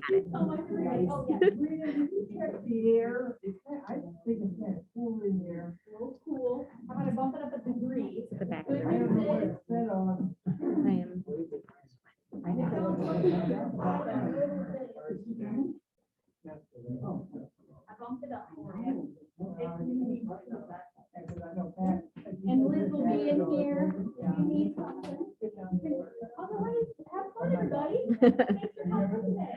So much for that. Oh, yeah. Check the air. I think it's kind of cool in there. A little cool. I'm gonna bump it up a degree. The back. Good I don't know what news it's set on. I am. I bumped it up for you. And Liz will be in here. If you need something. Otherwise, have fun, everybody. Thanks for coming today.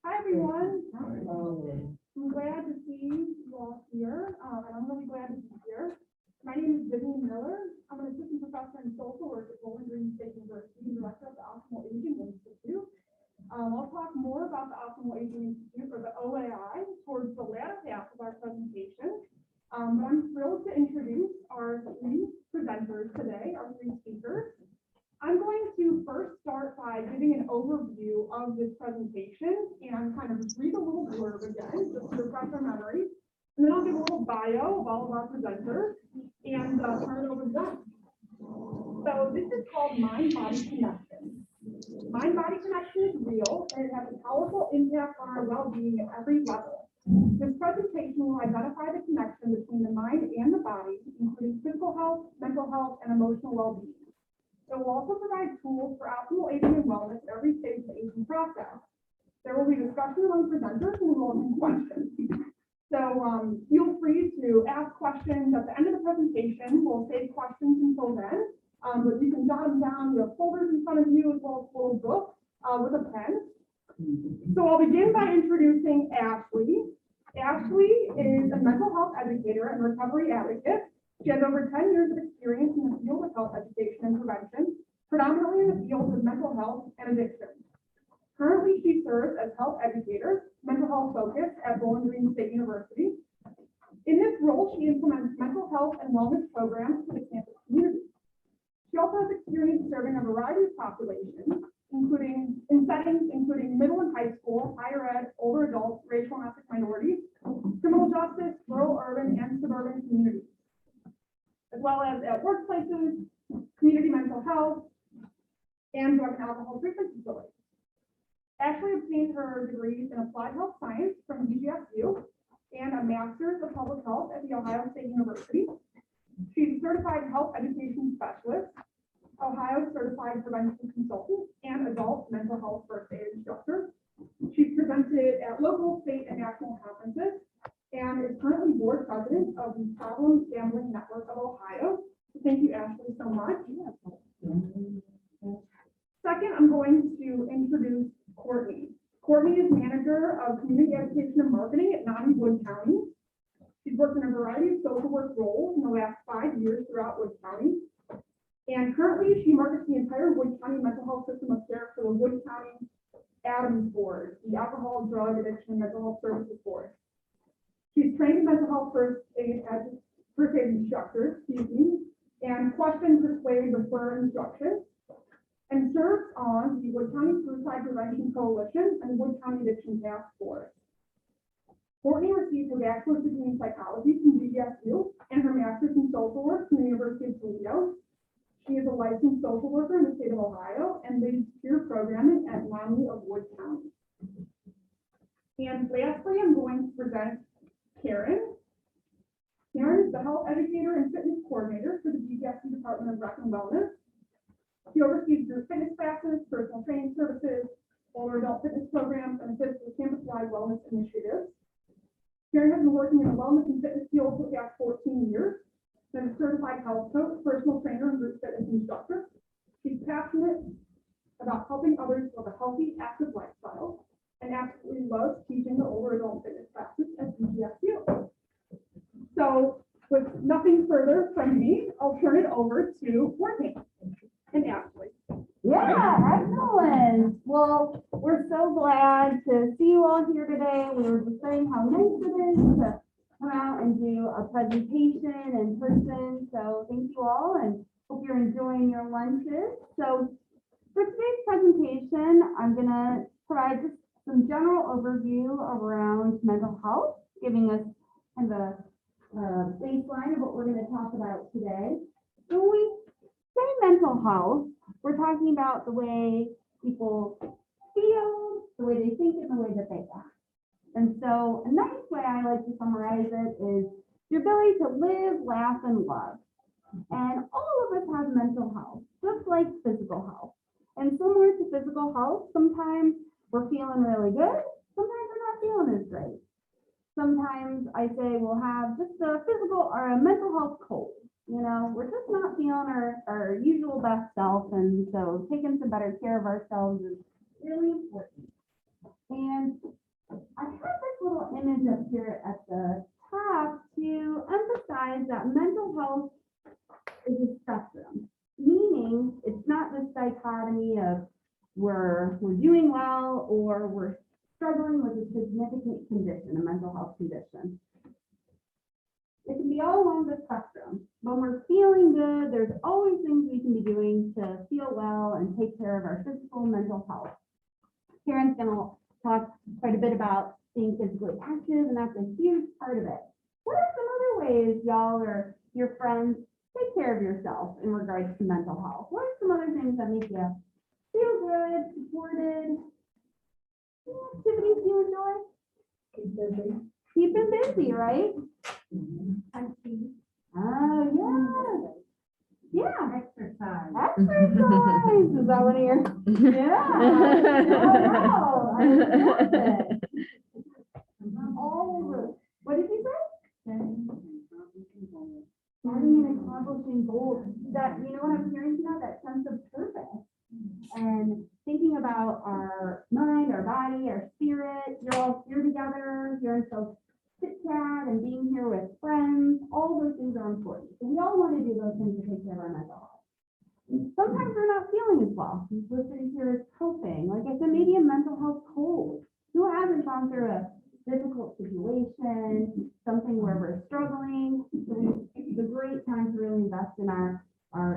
Hi, everyone. I'm glad to see you all here. I'm really glad to be here. My name is Vivian Miller. I'm an assistant professor in social work at Bowling Green State University and director of the Optimal Aging Institute. I'll talk more about the Optimal Aging Institute, or the OAI, towards the latter half of our presentation. But I'm thrilled to introduce our three presenters today, our three speakers. I'm going to first start by giving an overview of this presentation and kind of read a little blurb again, just to refresh our memory. And then I'll give a little bio of all of our presenters and turn it over to them. So this is called Mind-Body Connection. Mind-body connection is real, and it has a powerful impact on our well-being at every level. This presentation will identify the connection between the mind and the body, including physical health, mental health, and emotional well-being. It will also provide tools for optimal aging and wellness at every stage of the aging process. There will be discussion among presenters, and we will have questions. So feel free to ask questions at the end of the presentation. We'll save questions until then. But you can jot them down. You have folders in front of you as well as a little book with a pen. So I'll begin by introducing Ashley. Ashley is a mental health educator and recovery advocate. She has over 10 years of experience in the field of health education and prevention, predominantly in the field of mental health and addiction. Currently, she serves as health educator, mental health focus at Bowling Green State University. In this role, she implements mental health and wellness programs for the campus community. She also has experience serving a variety of populations, including in settings including middle and high school, higher ed, older adults, racial and ethnic minorities, criminal justice, rural, urban, and suburban communities, as well as at workplaces, community mental health, and drug and alcohol treatment facilities. Ashley obtained her degrees in applied health science from BGSU and a master's of public health at the Ohio State University. She's a certified health education specialist, Ohio certified prevention consultant, and adult mental health first aid instructor. She's presented at local, state, and national conferences, and is currently board president of the Problem Gambling Network of Ohio. Thank you, Ashley, so much. Second, I'm going to introduce Courtney. Courtney is manager of community education and marketing at NAMI Wood County. She's worked in a variety of social work roles in the last 5 years throughout Wood County. And currently, she markets the entire Wood County mental health system of care for the Wood County Adams Board, the Alcohol, Drug, Addiction, and Mental Health Services Board. She's trained in mental health first aid instructor, and question, persuade, refer instruction, and serves on the Wood County Suicide Prevention Coalition and Wood County Addiction Task Force. Courtney received her bachelor's degree in psychology from BGSU and her master's in social work from the University of Toledo. She is a licensed social worker in the state of Ohio and leads peer programming at NAMI of Wood County. And lastly, I'm going to present Karyn. Karyn is the health educator and fitness coordinator for the BGSU Department of Rec and Wellness. She oversees group fitness classes, personal training services, older adult fitness programs, and assists with campus-wide wellness initiatives. Karyn has been working in the wellness and fitness field for the past 14 years. She's a certified health coach, personal trainer, and group fitness instructor. She's passionate about helping others live a healthy, active lifestyle, and absolutely loves teaching the older adult fitness classes at BGSU. So, with nothing further from me, I'll turn it over to Courtney and Ashley. Yeah, excellent. Well, we're so glad to see you all here today. We were just saying how nice it is to come out and do a presentation in person. So thank you all, and hope you're enjoying your lunches. So for today's presentation, I'm going to provide just some general overview around mental health, giving us kind of a baseline of what we're going to talk about today. So when we say mental health, we're talking about the way people feel, the way they think, and the way that they act. And so a nice way I like to summarize it is your ability to live, laugh, and love. And all of us have mental health, just like physical health. And similar to physical health, sometimes we're feeling really good, sometimes we're not feeling as great. Sometimes I say we'll have just a physical or a mental health cold. You know, we're just not feeling our usual best self, and so taking some better care of ourselves is really important. And I have this little image up here at the top to emphasize that mental health is a spectrum, meaning it's not this dichotomy of we're doing well or we're struggling with a significant condition, a mental health condition. It can be all along the spectrum. When we're feeling good, there's always things we can be doing to feel well and take care of our physical and mental health. Karyn's gonna talk quite a bit about being physically active, and that's a huge part of it. What are some other ways y'all or your friends take care of yourself in regards to mental health? What are some other things that make you feel good, supported? What activities do you enjoy? Keep busy. Keeping busy, right? Oh, yeah. Yeah. Exercise. Exercise. Is that one of your? Yeah. Oh, I love it. All over. What did you say? Starting and accomplishing goals. That, you know what I'm hearing now? That sense of purpose. And thinking about our mind, our body, our spirit. You're all here together. You're in so chit chat and being here with friends. All those things are important. So we all want to do those things to take care of our mental health. Sometimes we're not feeling as well. We're sitting here coping. Like I said, maybe a mental health cold. Who hasn't gone through a difficult situation, something where we're struggling? So it's a great time to really invest in our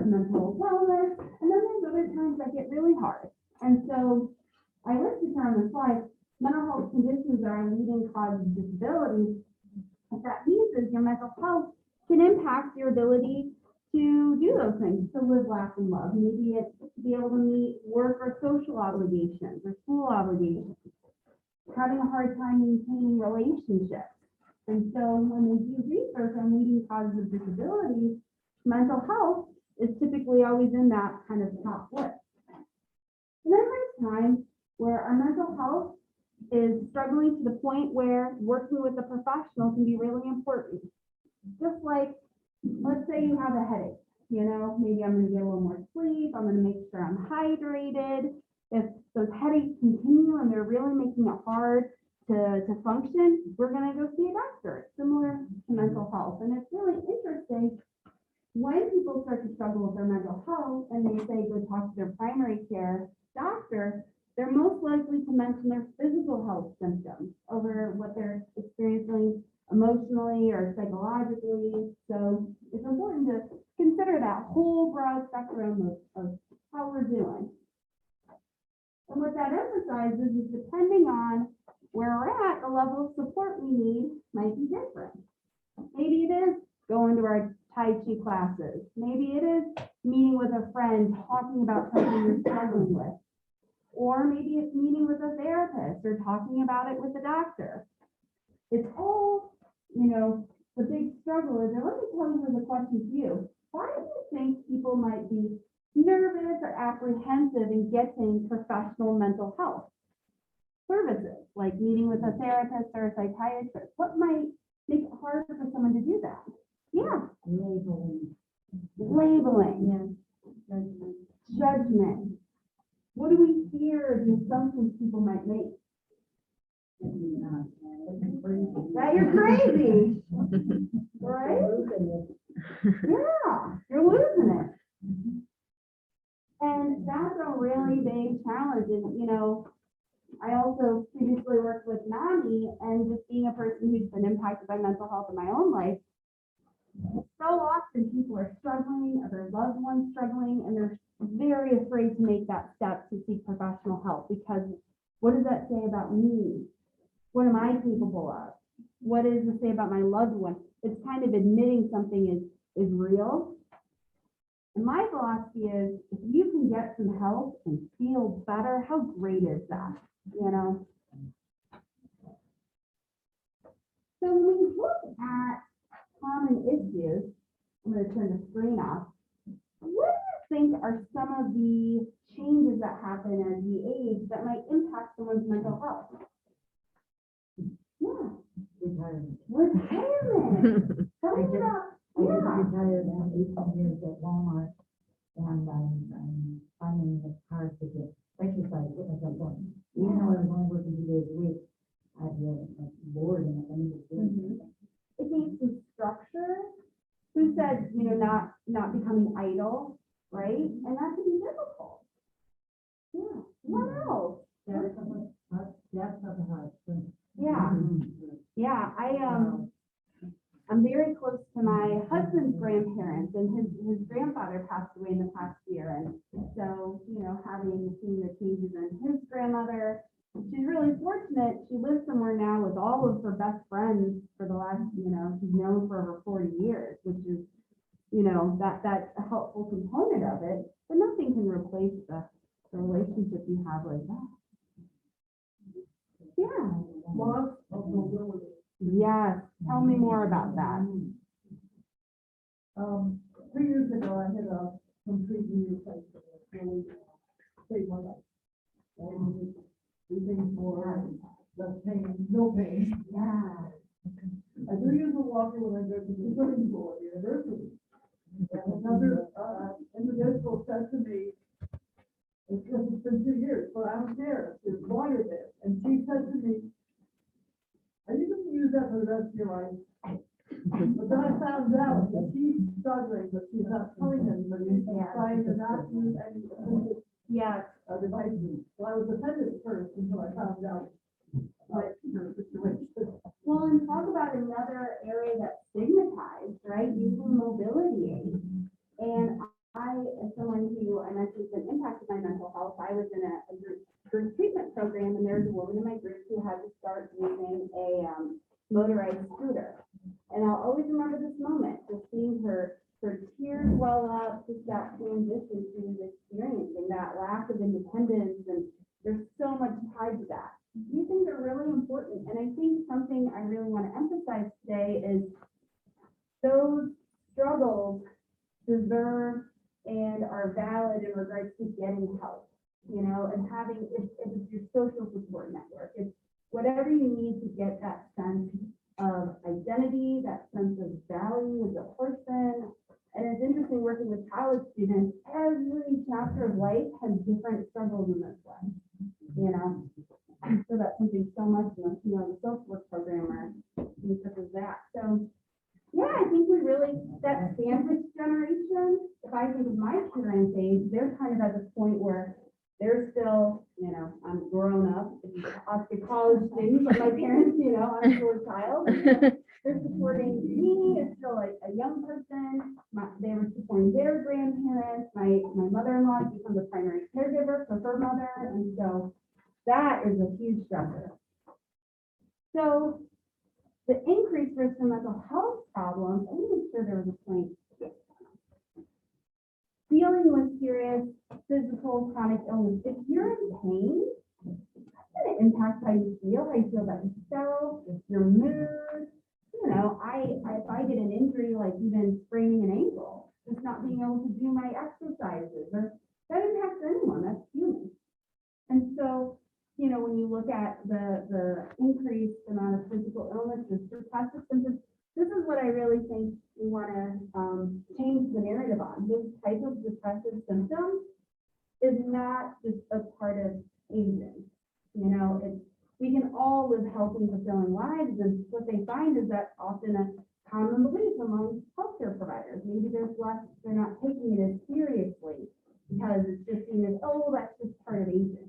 mental wellness. And then there's other times that get really hard. And so I listed here on the slide, mental health conditions are a leading cause of disability. What that means is your mental health can impact your ability to do those things, to live, laugh, and love. Maybe it's to be able to meet work or social obligations or school obligations, having a hard time maintaining relationships. And so when we do research on leading causes of disability, mental health is typically always in that kind of top list. And then there's times where our mental health is struggling to the point where working with a professional can be really important. Just like, let's say you have a headache, you know, maybe I'm gonna get a little more sleep, I'm gonna make sure I'm hydrated. If those headaches continue and they're really making it hard to function, we're gonna go see a doctor. It's similar to mental health. And it's really interesting when people start to struggle with their mental health and they say go talk to their primary care doctor, they're most likely to mention their physical health symptoms over what they're experiencing emotionally or psychologically. So it's important to consider that whole broad spectrum of how we're doing. And what that emphasizes is depending on where we're at, the level of support we need might be different. Maybe it is going to our Tai Chi classes. Maybe it is meeting with a friend, talking about something you're struggling with. Or maybe it's meeting with a therapist or talking about it with a doctor. It's all, you know, the big struggle is, and let me tell you the question to you. Why do you think people might be nervous or apprehensive in getting professional mental health services, like meeting with a therapist or a psychiatrist? What might make it harder for someone to do that? Yeah. Labeling. Judgment. What do we fear the assumptions people might make? That you're crazy. Right? Yeah, you're losing it. And that's a really big challenge. And, you know, I also previously worked with NAMI, and just being a person who's been impacted by mental health in my own life, so often people are struggling or their loved ones struggling, and they're very afraid to make that step to seek professional help, because what does that say about me? What am I capable of? What does it say about my loved one? It's kind of admitting something is real And my philosophy is, if you can get some help and feel better, how great is that? You know? So when we look at common issues, I'm going to turn the screen off. What do you think are some of the changes that happen as we age that might impact someone's mental health? Yeah. Retirement. Retirement. Tell me about, I just yeah. retired after 18 years at Walmart, and I'm finding it hard to get exercise with myself going. Even though I was only working 2 days a week, I'd be bored and I needed to do something. It needs some structure. Who said, you know, not becoming idle, right? And that can be difficult. Yeah. What else? That's something hard. Yeah. Yeah. I'm very close to my husband's grandparents, and his grandfather passed away in the past year. And so, you know, seen the changes in his grandmother, she's really fortunate. She lives somewhere now with all of her best friends for the last, you know, she's known for over 40 years, which is, you know, that's a helpful component of it, but nothing can replace the relationship you have like that. Yeah. Loss of mobility. Yes. Tell me more about that. 3 years ago, I had a complete knee replacement, really saved my life. And do things more, less pain, no pain. Yeah. I do use a walker when I go to the swimming pool at the university. And another individual said to me, it's been 2 years, but I don't care, there's water there. And she said to me, are you going to use that for the rest of your life? But then I found out that she's struggling, but she's not telling anybody, she's trying to not use any assistive devices. So I was offended at first until I found out her situation. Well, and talk about another area that's stigmatized, right? Using mobility aids. And I, as someone who I mentioned has been impacted by mental health, I was in a group treatment program, and there was a woman in my group who had to start using a motorized scooter. And I'll always remember this moment, just seeing her tears well up, just that transition she was experiencing, that lack of independence, and there's so much tied to that. These things are really important, and I think something I really want to emphasize today is those struggles deserve and are valid in regards to getting help, you know, and having, if it's your social support network, it's whatever you need to get that sense of identity, that sense of value as a person. And it's interesting working with college students, every chapter of life has different struggles in this way, you know. So that's something so much, you know, the social work program or things such as that. So yeah, I think we really, that sandwich generation, if I think of my children's age, they're kind of at this point where they're still, you know, I'm grown up, if you ask a college student, but my parents, you know, I'm still a child. They're supporting me as still like a young person. They were supporting their grandparents. My mother-in-law becomes a primary caregiver for her mother. And so that is a huge stressor. So the increased risk for mental health problems, I'm not sure there was a point. Dealing with serious physical chronic illness, if you're in pain, that's going to impact how you feel about yourself, your mood. You know, if I get an injury, like even spraining an ankle, just not being able to do my exercises, or that impacts anyone, that's human. And so, you know, when you look at the increased amount of physical illness and depressive symptoms, this is what I really think we want to change the narrative on. This type of depressive symptom is not just a part of aging. You know, we can all live healthy, fulfilling lives, and what they find is that often a common belief among healthcare providers. Maybe they're not taking it as seriously because it's just seen as, oh, that's just part of aging.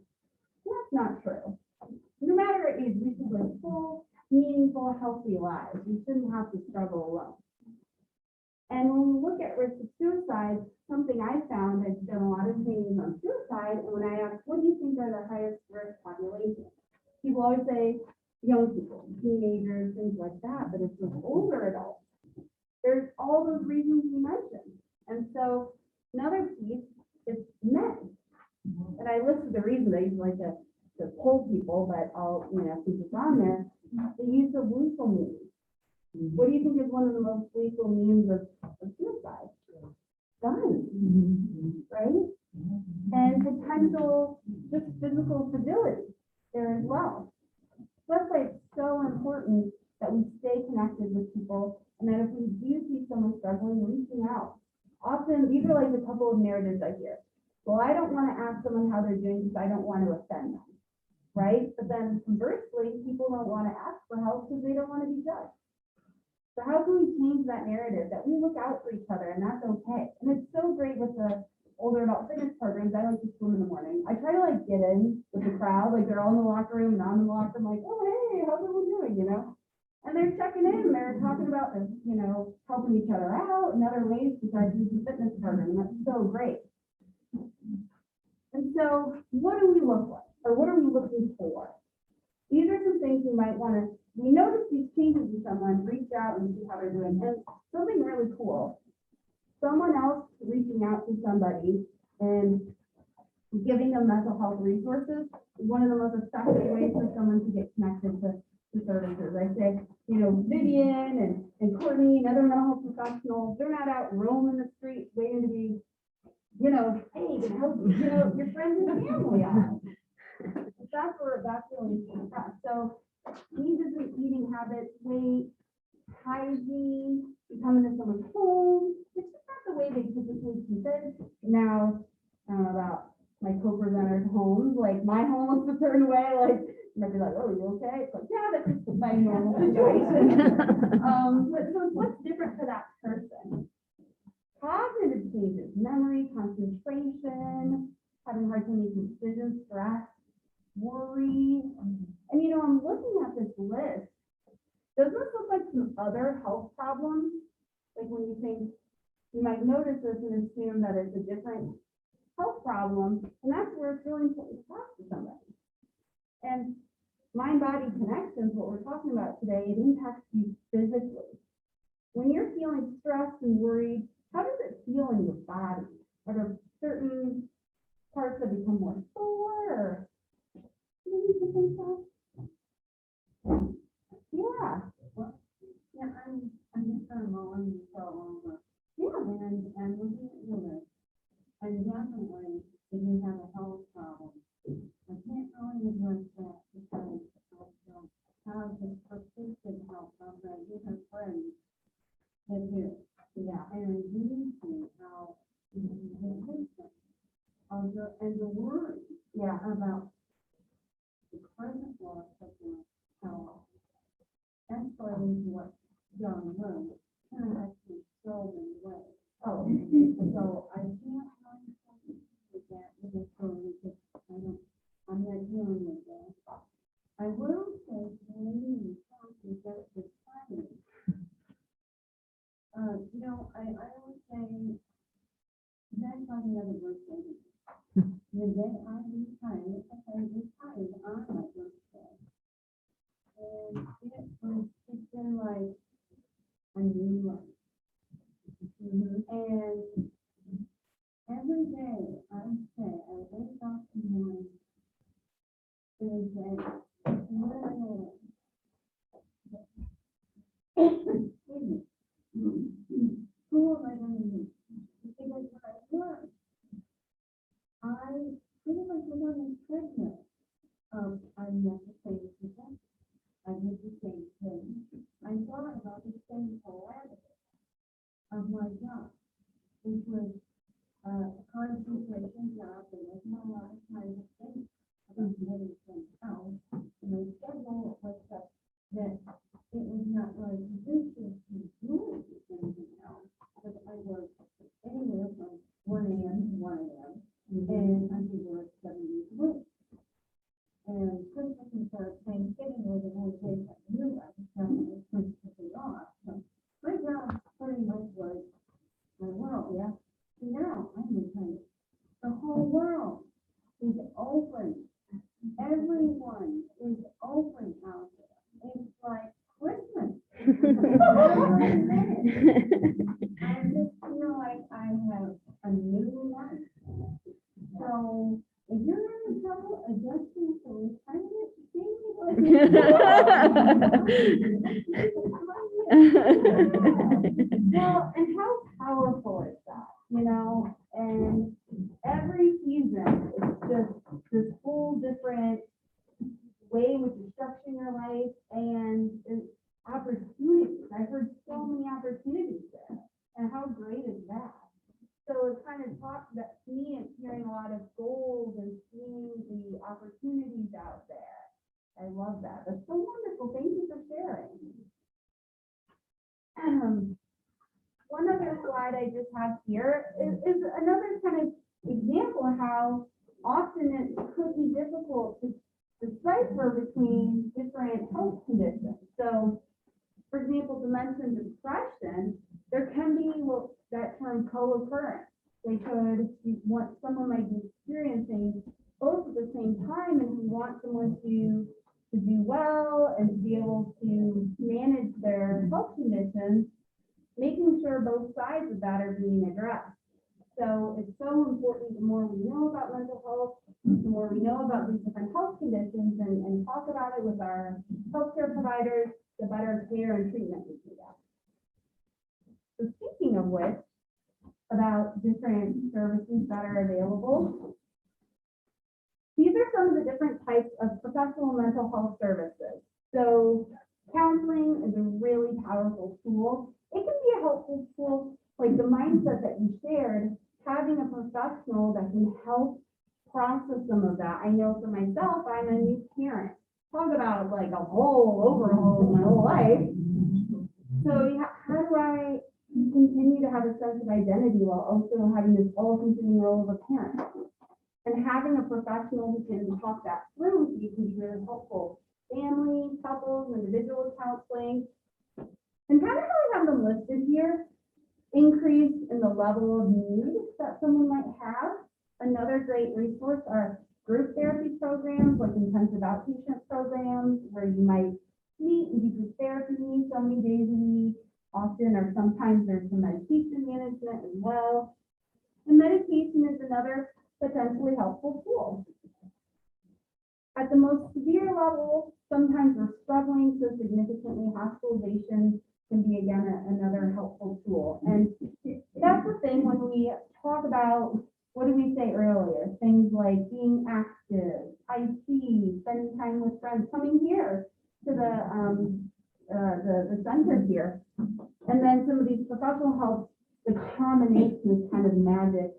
That's not true. No matter what age, we should live full, meaningful, healthy lives. We shouldn't have to struggle alone. And when we look at risk of suicide, something I found, I've done a lot of trainings on suicide, and when I ask, what do you think are the highest risk populations? People always say young people, teenagers, things like that, but it's with older adults. There's all those reasons you mentioned. And so Another piece is men. And I listed the reasons I usually like to poll people, but I'll, since it's on there, the use of lethal means. What do you think is one of the most lethal means of suicide? Guns, right? And potential just physical fragility there as well. So that's why it's so important that we stay connected with people, and that if we do see someone struggling, reaching out. Often, these are like a couple of narratives I hear. Well, I don't want to ask someone how they're doing because I don't want to offend them, right? But then conversely, people don't want to ask for help because they don't want to be judged. So how can we change that narrative that we look out for each other and that's okay? And it's so great with the older adult fitness programs. I like to swim in the morning. I try to like get in with the crowd, like they're all in the locker room and I'm in the locker room, like, oh, hey, how's everyone doing, And they're checking in, they're talking about, helping each other out and other ways besides the fitness program. And that's so great. And so what do we look like? Or what are we looking for? These are some things we might want to, we notice these changes in someone, reach out and see how they're doing. And something really cool, someone else reaching out to somebody and giving them mental health resources is one of the most effective ways for someone to get connected to services. I say, Vivian and Courtney and other mental health professionals, they're not out roaming the streets waiting to be, hey, can I help you? Your friends and family are. That's really important for us. So changes in eating habits, weight, hygiene, you come into someone's home, it's just not the way they typically keep it. Now, I don't know about my co-presenters' homes, like my home looks a certain way, like, you might be like, oh, you okay? It's like, yeah, that's just my normal situation. But so what's different for that person? Cognitive changes, memory, concentration, having a hard time making decisions, stress, worry. And I'm looking at this list. Doesn't this look like some other health problems? Like when you think, you might notice this and assume that it's a different health problem, and that's where it's really important to talk to somebody. And mind-body connections, what we're talking about today, it impacts you physically. When you're feeling stressed and worried, how does it feel in your body? Are there certain parts that become more sore? Or maybe you think so? Yeah. Well, yeah, I'm just kind of mowing for a long time. Yeah. And looking at your list, and definitely, if you have a health problem, I can't really address that because of how the persistent health problem, you have friends that do. Yeah. And you see how the patient and the worry about the present loss of your health escalating to what's down the road can actually so many ways. Oh. So I can't really with that with this story because I'm not dealing with that. I will say maybe something that is funny. I always say that's like another birthday. The day I retired, I retired on my birthday. And it's been like a new life. And every day I say, I wake up in the morning and say, who am I going to meet? Because when I learned, I pretty much was on this treadmill of I met the same people, I did the same thing. I thought about the same parameters of my job, which was a concentration job that wasn't a lot of time to think about anything else. And my schedule was such that it was not really conducive to doing anything else. But I worked anywhere from 1 a.m. to 1 a.m. And I could work 7 days a week. And Christmas and Thanksgiving were the only days I knew I was having a Christmas off. So my job pretty much was my world. Yeah. So now I'm retired. The whole world is open. Everyone is open out there. It's like Christmas. I just feel like I have a new Well, and how powerful is that, you know? And every season, it's just this whole different way in which you're structuring your life and opportunities. I've heard so many opportunities there. And how great is that? So it's kind of taught that to me, it's hearing a lot of goals and seeing the opportunities out there. I love that. That's so wonderful. Thank you for sharing. One other slide I just have here is another kind of example of how often it could be difficult to decipher between different health conditions. So, for example, to mention depression, there can be that term co-occurrence. They could, someone might be experiencing both at the same time, and we want someone to do well and to be able to manage their health conditions, making sure both sides of that are being addressed. So it's so important, the more we know about mental health, the more we know about these different health conditions and talk about it with our healthcare providers, the better care and treatment we can get. So speaking of which, about different services that are available, these are some of the different types of professional mental health services. So counseling is a really powerful tool. It can be a helpful tool, like the mindset that you shared, having a professional that can help process some of that. I know for myself, I'm a new parent. Talk about like a whole overhaul of my whole life. So how do I continue to have a sense of identity while also having this all-consuming role of a parent? And having a professional who can talk that through with you can be really helpful. Family, couples, individual counseling. And kind of how I have them listed here, increase in the level of need that someone might have. Another great resource are group therapy programs, like intensive outpatient programs, where you might meet and do group therapy so many days a week. Often or sometimes there's some medication management as well. And medication is another potentially helpful tool. At the most severe level, sometimes we're struggling so significantly, hospitalization can be, again, another helpful tool. And that's the thing when we talk about, what did we say earlier? Things like being active, IT, spending time with friends, coming here to the center here. And then some of these professional help, the combination is kind of magic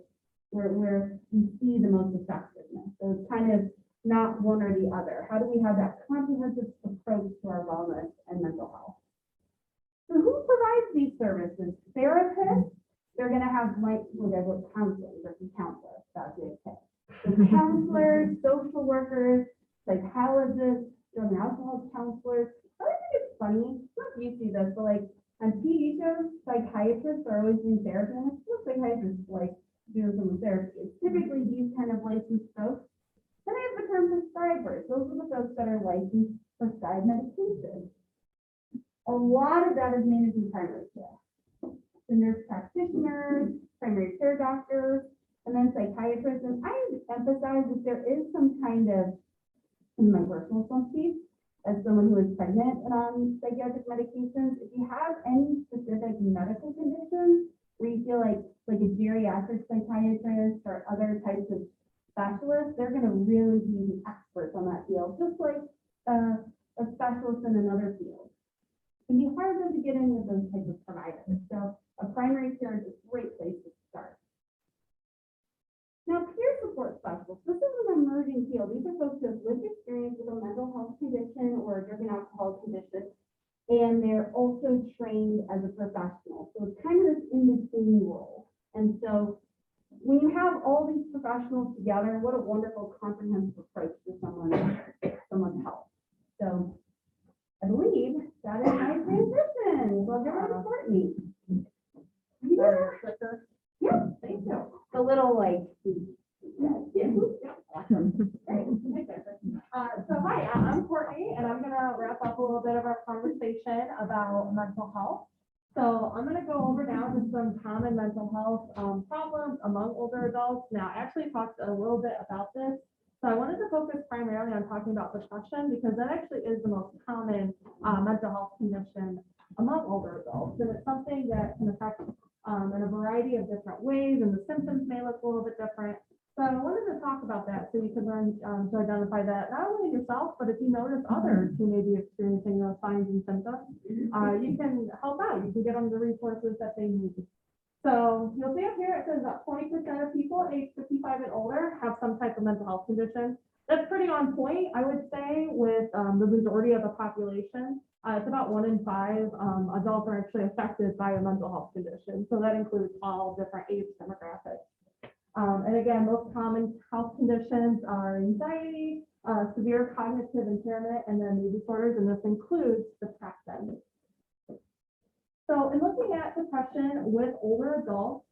where we see the most effectiveness. So it's kind of not one or the other. How do we have that comprehensive approach to our wellness and mental health? So who provides these services? Therapists, they're going to have counseling versus counselors. That's it. So counselors, social workers, psychologists, drug and alcohol counselors. I think it's funny. I don't know if you see this, but like on TV shows, psychiatrists are always doing therapy. And it's still psychiatrists like doing some therapy. It's typically these kind of licensed folks. Then I have the term prescribers. Those are the folks that are licensed to prescribe medication. A lot of that is managed in primary care. The nurse practitioners, primary care doctors, and then psychiatrists. And I emphasize that there is some kind of, in my personal philosophy, as someone who is pregnant and on psychiatric medications, if you have any specific medical conditions where you feel like a geriatric psychiatrist or other types of specialists, they're going to really be the experts on that field, just like a specialist in another field. It can be hard to get in with those types of providers. So a primary care is a great place to start. Now, peer support specialists, this is an emerging field. These are folks who have lived experience with a mental health condition or a drug and alcohol condition, and they're also trained as a professional. So it's kind of this in-between role. And so when you have all these professionals together, what a wonderful comprehensive approach to someone's health. So I believe that is my transition. So I'll give it to Courtney. Yeah, thank you. A little like, awesome. Great. So hi, I'm Courtney, and I'm gonna wrap up a little bit of our conversation about mental health. So I'm gonna go over now to some common mental health problems among older adults. Now, I actually talked a little bit about this. So I wanted to focus focus primarily on talking about depression because that actually is the most common mental health condition among older adults. And it's something that can affect in a variety of different ways, and the symptoms may look a little bit different. So I wanted to talk about that so you can learn to identify that not only yourself, but if you notice others who may be experiencing those signs and symptoms, you can help out. You can get them the resources that they need. So you'll see up here, it says about 20% of people age 55 and older have some type of mental health condition. That's pretty on point, I would say, with the majority of the population. It's about 1 in 5 adults are actually affected by a mental health condition. So that includes all different age demographics. And again, most common health conditions are anxiety, severe cognitive impairment, and then mood disorders, and this includes depression. So in looking at depression with older adults,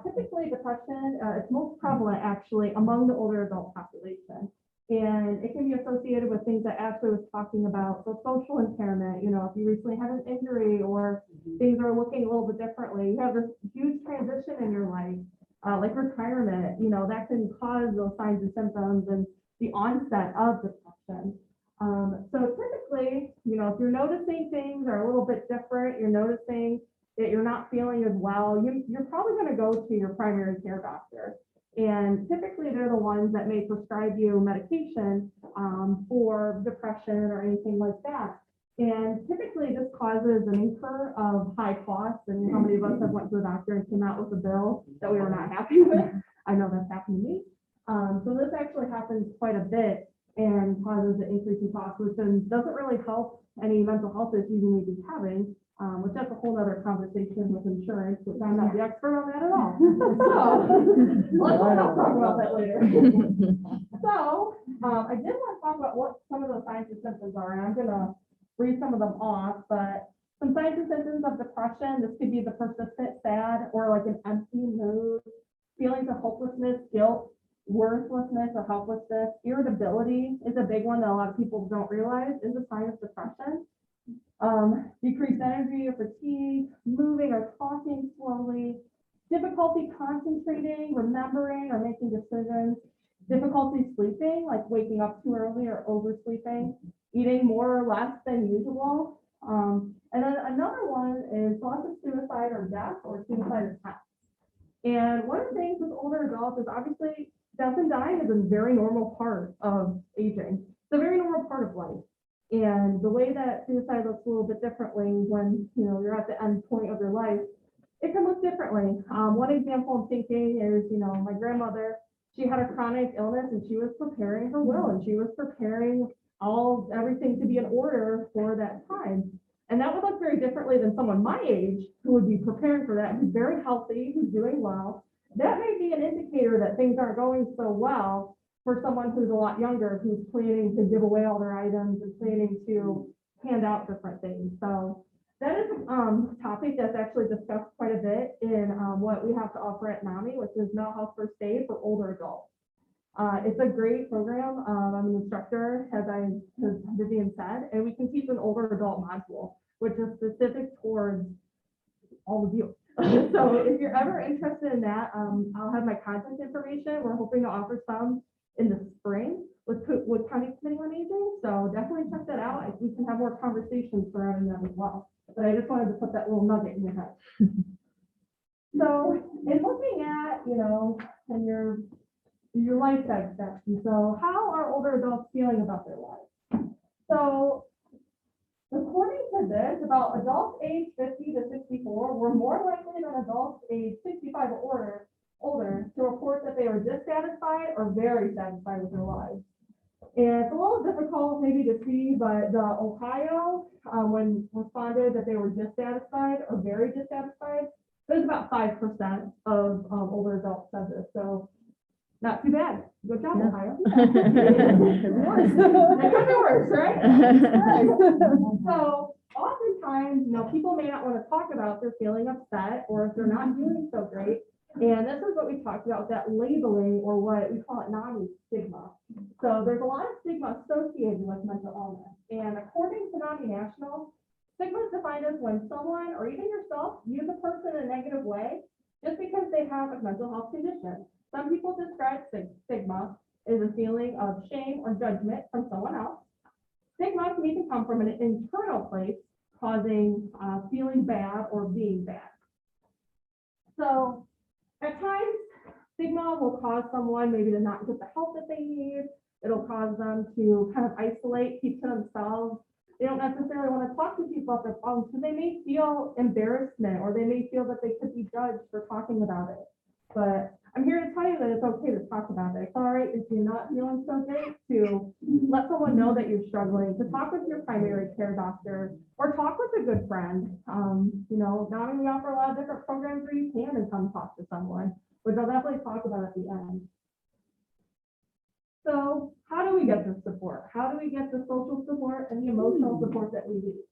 typically depression is most prevalent actually among the older adult population. And it can be associated with things that Ashley was talking about, so social impairment, you know, if you recently had an injury or things are looking a little bit differently, you have this huge transition in your life, like retirement, you know, that can cause those signs and symptoms and the onset of depression. So typically, you know, if you're noticing things are a little bit different, you're noticing that you're not feeling as well, you're probably going to go to your primary care doctor. And typically they're the ones that may prescribe you medication for depression or anything like that. And typically this causes an incur of high costs. And how many of us have went to the doctor and came out with a bill that we were not happy with? I know that's happened to me. So this actually happens quite a bit and causes an increase in cost, which then doesn't really help any mental health issues you may be having. Which that's a whole other conversation with insurance, which I'm not the expert on that at all. So let's talk about that later. So I did want to talk about what some of those signs and symptoms are, and I'm going to read some of them off. But some signs and symptoms of depression, this could be the persistent sad or like an empty mood, feelings of hopelessness, guilt, worthlessness or helplessness. Irritability is a big one that a lot of people don't realize is a sign of depression. Decreased energy or fatigue, moving or talking slowly, difficulty concentrating, remembering or making decisions, difficulty sleeping, like waking up too early or oversleeping, eating more or less than usual. And then another one is thoughts of suicide or death or suicide attempts. And one of the things with older adults is obviously death and dying is a very normal part of aging. It's a very normal part of life. And the way that suicide looks a little bit differently when, you know, you're at the end point of your life, it can look differently. One example I'm thinking is, you know, my grandmother, she had a chronic illness and she was preparing her will and she was preparing everything to be in order for that time. And that would look very differently than someone my age who would be preparing for that, who's very healthy, who's doing well. That may be an indicator that things aren't going so well for someone who's a lot younger, who's planning to give away all their items and planning to hand out different things. So that is a topic that's actually discussed quite a bit in what we have to offer at NAMI, which is mental health first aid for older adults. It's a great program. I'm an instructor, as Vivian said, and we can teach an older adult module, which is specific towards all of you. So if you're ever interested in that, I'll have my contact information. We're hoping to offer some in the spring with County Committee on Aging. So definitely check that out. We can have more conversations surrounding that as well. But I just wanted to put that little nugget in your head. So in looking at, you know, and your life expectancy, so how are older adults feeling about their lives? So according to this, about adults age 50 to 64 were more likely than adults age 65 or older to report that they were dissatisfied or very satisfied with their lives. And it's a little difficult maybe to see, but the Ohio, when responded that they were dissatisfied or very dissatisfied, there's about 5% of older adults said this. So not too bad. Good job, yeah. Ohio. It could be worse, right? So oftentimes, you know, people may not want to talk about their feeling upset or if they're not doing so great. And this is what we talked about, that labeling, or what we call it NAMI stigma. So there's a lot of stigma associated with mental illness. And according to NAMI National, stigma is defined as when someone or even yourself views a person in a negative way just because they have a mental health condition. Some people describe stigma is a feeling of shame or judgment from someone else. Stigma can even come from an internal place, causing feeling bad or being bad. So at times, stigma will cause someone maybe to not get the help that they need. It'll cause them to kind of isolate, keep to themselves. They don't necessarily want to talk to people about their problems because they may feel embarrassment or they may feel that they could be judged for talking about it. But I'm here to tell you that it's okay to talk about it. It's all right if you're not feeling so great to let someone know that you're struggling, to talk with your primary care doctor or talk with a good friend. You know, NAMI, we offer a lot of different programs where you can and come talk to someone, which I'll definitely talk about at the end. So how do we get this support? How do we get the social support and the emotional support that we need?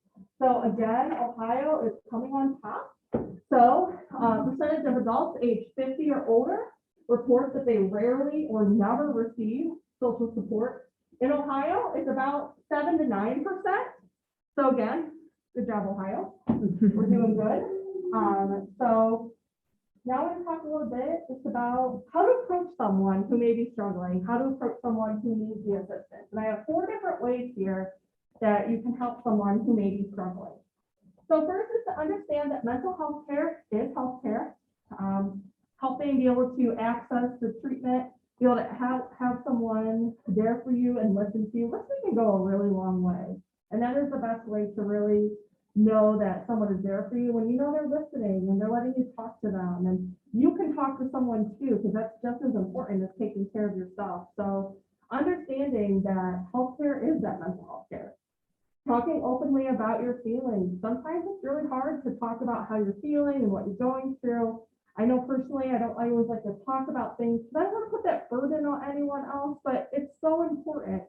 So again, Ohio is coming on top. So percentage of adults aged 50 or older report that they rarely or never receive social support. In Ohio, it's about 7 to 9%. So again, good job, Ohio. We're doing good. So now we're going to talk a little bit just about how to approach someone who may be struggling, how to approach someone who needs the assistance. And I have 4 different ways here that you can help someone who may be struggling. So first is to understand that mental health care is healthcare. Helping be able to access the treatment, be able to have someone there for you and listen to you. Listening can go a really long way. And that is the best way to really know that someone is there for you when you know they're listening and they're letting you talk to them. And you can talk to someone too, because that's just as important as taking care of yourself. So understanding that healthcare is that mental health care. Talking openly about your feelings. Sometimes it's really hard to talk about how you're feeling and what you're going through. I know personally, I always like to talk about things because I don't want to put that burden on anyone else, but it's so important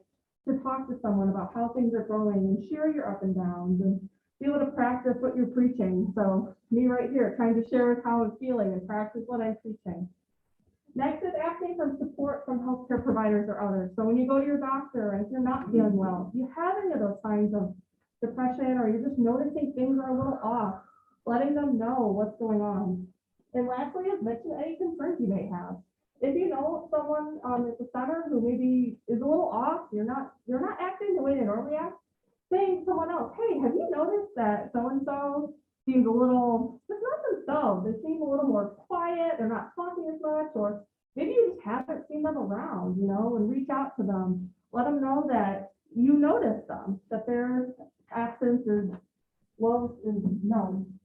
to talk to someone about how things are going and share your up and downs and be able to practice what you're preaching. So me right here, trying to share how I'm feeling and practice what I'm preaching. Next is asking for support from healthcare providers or others. So when you go to your doctor and if you're not feeling well, if you have any of those signs of depression or you're just noticing things are a little off, letting them know what's going on. And lastly is mention any concerns you may have. If you know someone at the center who maybe is a little off, you're not acting the way they normally act, saying to someone else, hey, have you noticed that so-and-so seems a little, just not themselves, they seem a little more quiet, they're not talking as much, or maybe you just haven't seen them around, you know, and reach out to them. Let them know that you notice them, that their absence is known.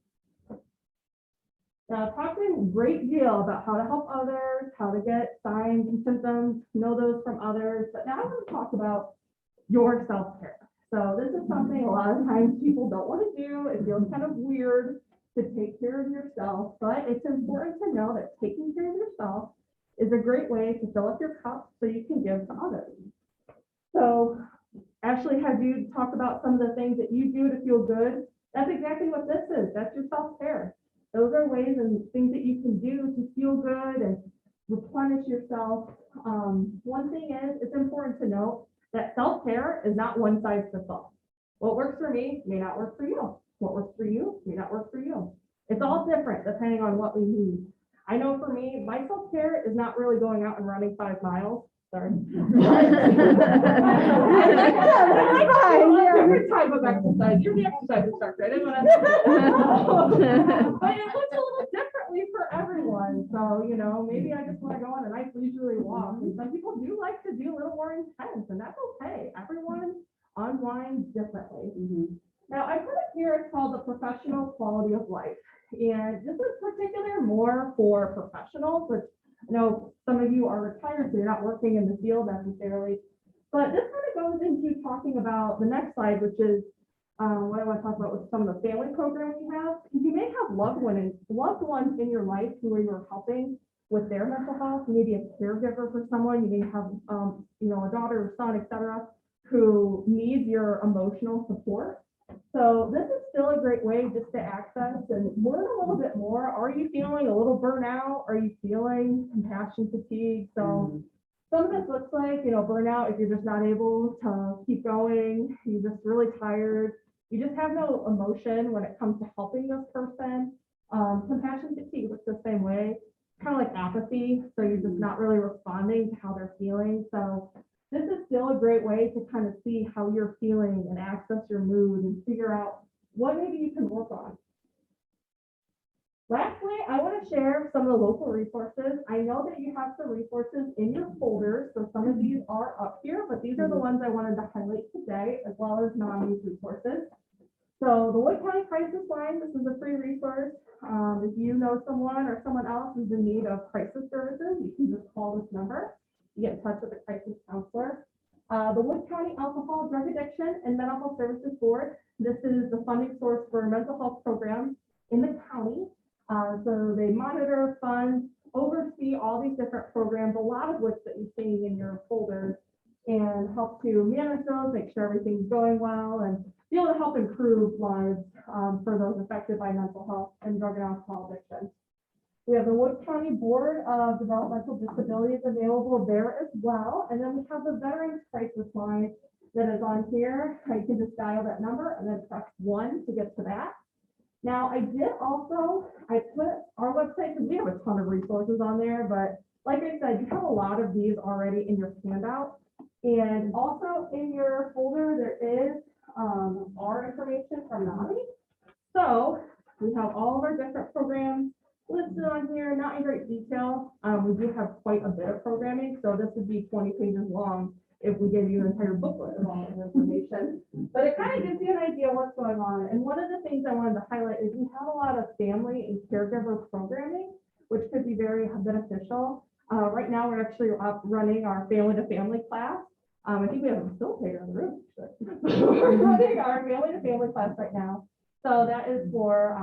Now, talking a great deal about how to help others, how to get signs and symptoms, know those from others, but now I'm going to talk about your self-care. So this is something a lot of times people don't want to do. It feels kind of weird to take care of yourself, but it's important to know that taking care of yourself is a great way to fill up your cup so you can give to others. So Ashley had you talk about some of the things that you do to feel good. That's exactly what this is. That's your self-care. Those are ways and things that you can do to feel good and replenish yourself. One thing is, it's important to note that self-care is not one size fits all. What works for me may not work for you. What works for you may not work for you. It's all different depending on what we need. I know for me, my self-care is not really going out and running 5 miles. Sorry. Different type of exercise. You're the exercise instructor. I didn't want to. But it looks a little differently for everyone. So, you know, maybe I just want to go on a nice leisurely walk. And some people do like to do a little more intense, and that's okay. Everyone unwinds differently. Now, I put it here, it's called the professional quality of life. And this is particular more for professionals, which I know some of you are retired, so you're not working in the field necessarily. But this kind of goes into talking about the next slide, which is what I want to talk about with some of the family programs you have. You may have loved ones in your life who you're helping with their mental health. You may be a caregiver for someone. You may have a daughter or son, etc., who needs your emotional support. So this is still a great way just to access and learn a little bit more. Are you feeling a little burnout? Are you feeling compassion fatigue? So some of this looks like, burnout if you're just not able to keep going, you're just really tired, you just have no emotion when it comes to helping this person. Compassion fatigue looks the same way. kind of like apathy, so you're just not really responding to how they're feeling. So this is still a great way to kind of see how you're feeling and access your mood and figure out what maybe you can work on. Lastly, I want to share some of the local resources. I know that you have some resources in your folders, so some of these are up here, but these are the ones I wanted to highlight today, as well as NAMI's resources. So the Wood County Crisis Line, this is a free resource. If you know someone or someone else who's in need of crisis services, you can just call this number. You get in touch with a crisis counselor. The Wood County Alcohol, Drug Addiction, and Mental Health Services Board. This is the funding source for mental health programs in the county. So they monitor, fund, oversee all these different programs, a lot of which that you're seeing in your folders, and help to manage those, make sure everything's going well, and be able to help improve lives for those affected by mental health and drug and alcohol addiction. We have the Wood County Board of Developmental Disabilities available there as well. And then we have the Veterans Crisis Line that is on here. You can just dial that number and then press 1 to get to that. Now, I put our website, because we have a ton of resources on there, but like I said, you have a lot of these already in your handout. And also in your folder, there is our information from NAMI. So we have all of our different programs listed on here, not in great detail. We do have quite a bit of programming, so this would be 20 pages long if we gave you an entire booklet of all the information. But it kind of gives you an idea what's going on. And one of the things I wanted to highlight is we have a lot of family and caregiver programming, which could be very beneficial. Right now, we're actually running our family-to-family class. I think we have a facilitator in the room. We're running our family-to-family class right now. So that is for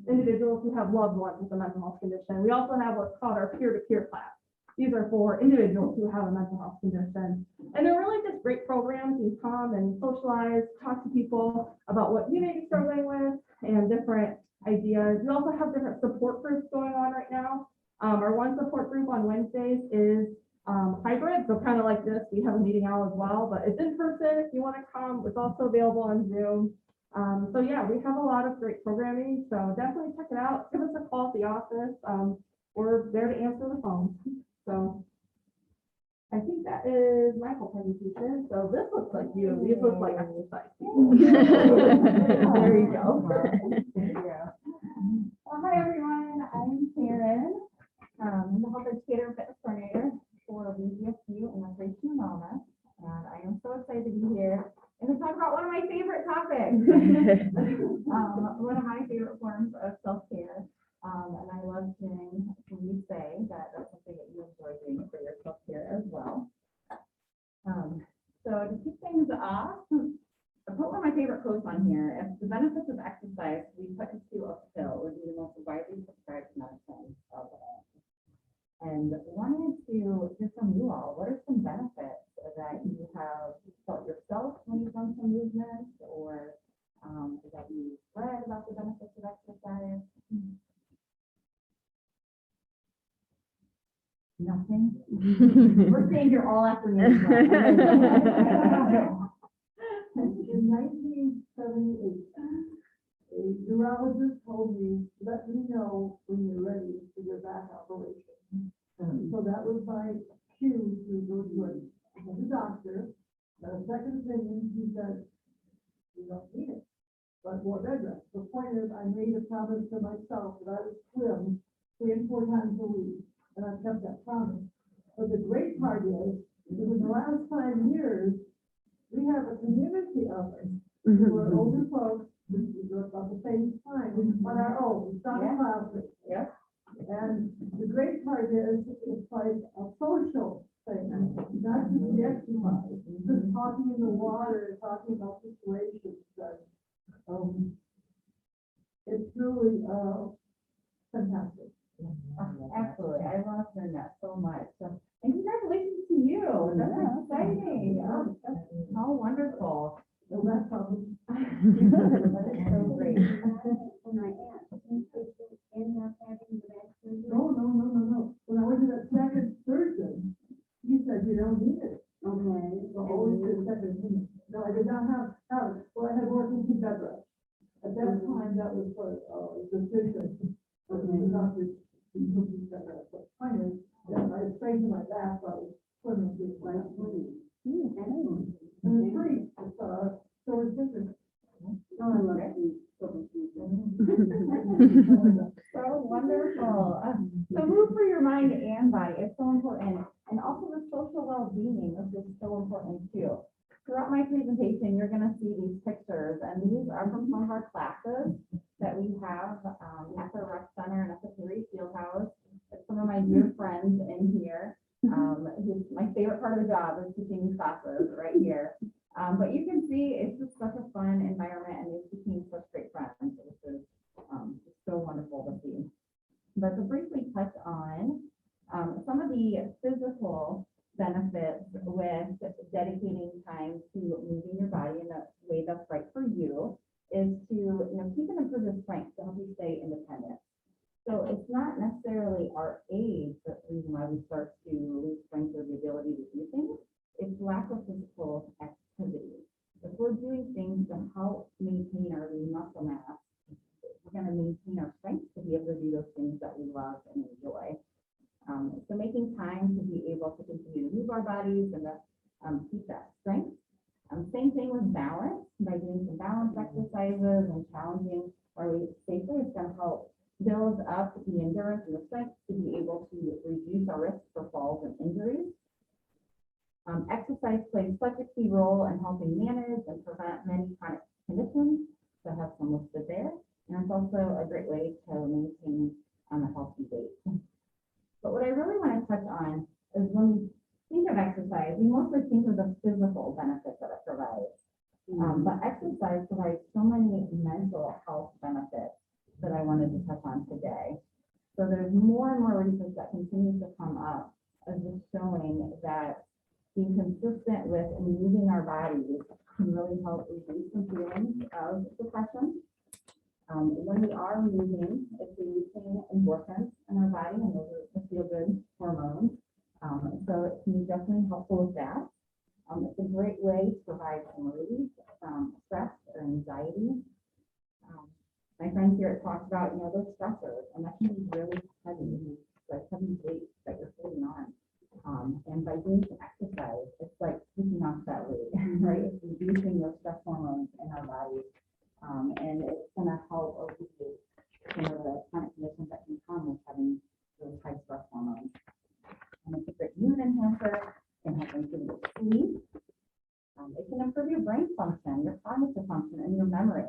individuals who have loved ones with a mental health condition. We also have what's called our peer-to-peer class. These are for individuals who have a mental health condition. And they're really just great programs. You come and socialize, talk to people about what you may be struggling with and different ideas. We also have different support groups going on right now. Our one support group on Wednesdays is hybrid, so kind of like this. We have a meeting out as well, but it's in person if you want to come. It's also available on Zoom. So yeah, we have a lot of great programming, so definitely check it out. Give us a call at the office. We're there to answer the phone. So I think that is my whole presentation. So this looks like you. These look like exercise people. There you go. Well, hi everyone, I'm Karyn. I'm the health educator and fitness coordinator for BGSU and Recreation Wellness. And I am so excited to be here and to talk about one of my favorite topics. One of my favorite forms of self-care. And I love hearing you say that that's something that you enjoy doing for your self-care as well. So to kick things off, I put one of my favorite quotes on here. If the benefits of exercise we put into a pill would be the most widely prescribed medicine of all. And wanted to hear from you all. What are some benefits that you have felt yourself when you've done some movement, or that you read about the benefits of exercise? Nothing. We're staying here all afternoon. In 1978, a neurologist told me, let me know when you're ready for your back operation. So that was my cue to go to a doctor. A second opinion, he said, you don't need it, but more bed rest. The point is, I made a promise to myself that I would swim 3 and 4 times a week, and I've kept that promise. But the great part is, in the last 5 years, we have a community of us who are older folks, we do it about the same time, on our own, it's not loudly. Yeah. And the great part is, it's like a social thing, not just the exercise, just talking in the water and talking about situations that, it's really, fantastic. Absolutely. I love hearing that so much. So, and congratulations to you. That's exciting. Oh, that's so wonderful. So that's how. That is so great. No. When I went to that second surgeon, he said, you don't need it. Okay. So always the second opinion. No, I did not have, well, I had working to bed rest. At that time, that was for, decision. Okay. The doctor, he took his bed rest. So wonderful. So move for your mind and body is so important. And also the social well-being is just so important too. Throughout my presentation, you're gonna see these pictures, and these are from some of our classes that we have at the rec center and at the Perry Fieldhouse. It's some of my dear friends in here. My favorite part of the job is teaching these classes right here. But you can see it's just such a fun environment, and they've become such great friends. This is just so wonderful to see. But to briefly touch on some of the physical benefits with dedicating time to moving your body in a way that's right for you is to keep and improve your strength to help you stay independent. So it's not necessarily our age the reason why we start to lose strength or the ability to do things. It's lack of physical activity. If we're doing things to help maintain our lean muscle mass, we're going to maintain our strength to be able to do those things that we love and enjoy. So making time to be able to continue to move our bodies and to keep that strength. Same thing with balance. By doing some balance exercises and challenging our weight safely, it's going to help build up the endurance and the strength to be able to reduce our risk for falls and injuries. Exercise plays such a key role in helping manage and prevent many chronic conditions. So I have some listed there. And it's also a great way to maintain a healthy weight. But what I really want to touch on is when we think of exercise, we mostly think of the physical benefits that it provides. But exercise provides so many mental health benefits that I wanted to touch on today. So there's more and more research that continues to come up as just showing that being consistent with and moving our bodies can really help reduce some feelings of depression. When we are moving, it's releasing endorphins in our body, and those are the feel-good hormones. So it can be definitely helpful with that. It's a great way to provide some relief from stress or anxiety. My friend here talked about, those stressors, and that can be really heavy, like heavy weights that you're holding on. And by doing some exercise, it's like taking off that weight, right? It's reducing those stress hormones in our bodies. And it's going to help alleviate some of the chronic conditions that can come with having those high stress hormones. And it's a great mood enhancer, can help improve your sleep. It can improve your brain function, your cognitive function, and your memory.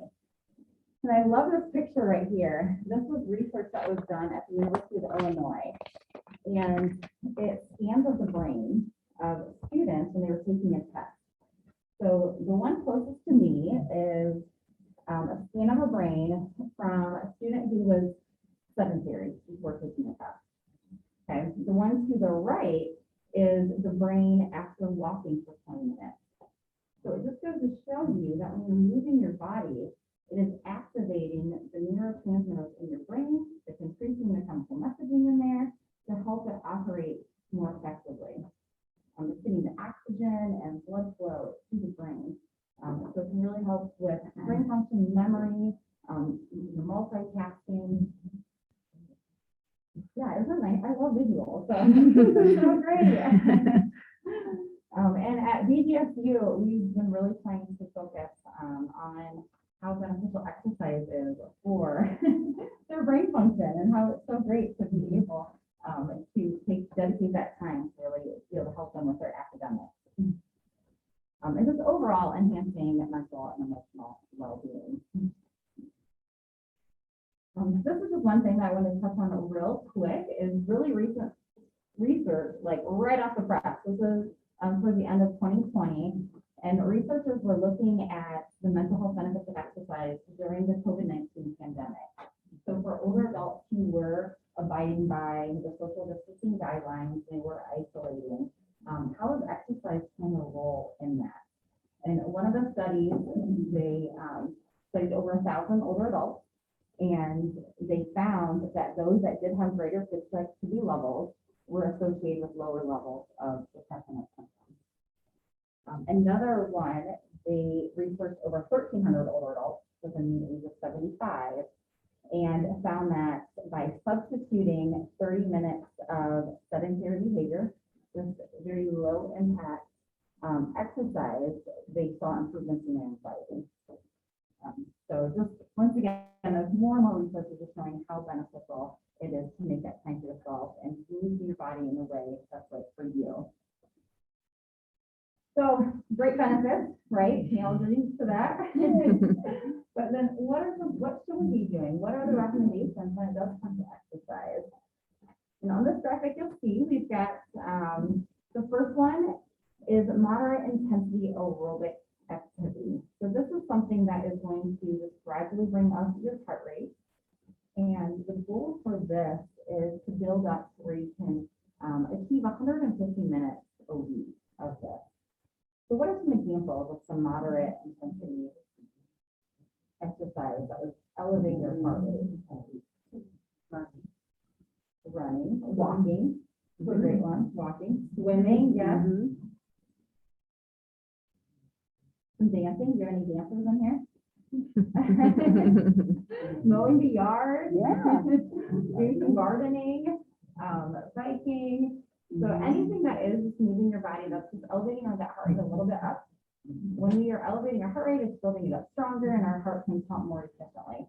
And I love this picture right here. This was research that was done at the University of Illinois. And it scans of the brain of students when they were taking a test. So the one closest to me is a scan of a brain from a student who was sedentary before taking a test. Okay, the one to the right is the brain after walking for 20 minutes. So it just goes to show you that when you're moving your body, it is activating the neurotransmitters in your brain. It's increasing the chemical messaging in there to help it operate more effectively. It's getting the oxygen and blood flow to the brain. So it can really help with brain function, memory, multitasking. Yeah, isn't it nice? I love visuals. So, so great. And at BGSU, we've been really trying to focus on how beneficial exercise is for their brain function and how it's so great to be able to dedicate that time to really be able to help them with their academics. And just overall enhancing mental and emotional well-being. This is just one thing that I want to touch on real quick is really recent research, like right off the press. This is for the end of 2020, and researchers were looking at the mental health benefits of exercise during the COVID-19 pandemic. So for older adults who were abiding by the social distancing guidelines, they were isolating. How is exercise playing a role in that? And one of the studies, they studied over 1,000 older adults, and they found that those that did have greater physical activity levels were associated with lower levels of depression and symptoms. Another one, they researched over 1,300 older adults within the age of 75 and found that by substituting 30 minutes of sedentary behavior with very low impact exercise, they saw improvements in their anxiety. outcomes. So just, once again, there's more and more research is showing how beneficial it is to make that time for yourself and to move your body in a way that's right for you. So great benefits, right? We all agree to that. But then what should we be doing? What are the recommendations when it does come to exercise? And on this graphic, you'll see we've got the first one is moderate intensity aerobic activity. So this is something that is going to just gradually bring up your heart rate. And the goal for this is to build up where you can achieve 150 minutes a week of this. So what are some examples of some moderate intensity exercise that would elevate your heart rate? Running, walking, is a great one, walking, swimming, yes. Some dancing, do you have any dancers in here? Mowing the yard, yeah. Doing some gardening, biking. So anything that is moving your body, that's just elevating that heart rate a little bit up. When we are elevating our heart rate, it's building it up stronger and our heart can pump more efficiently.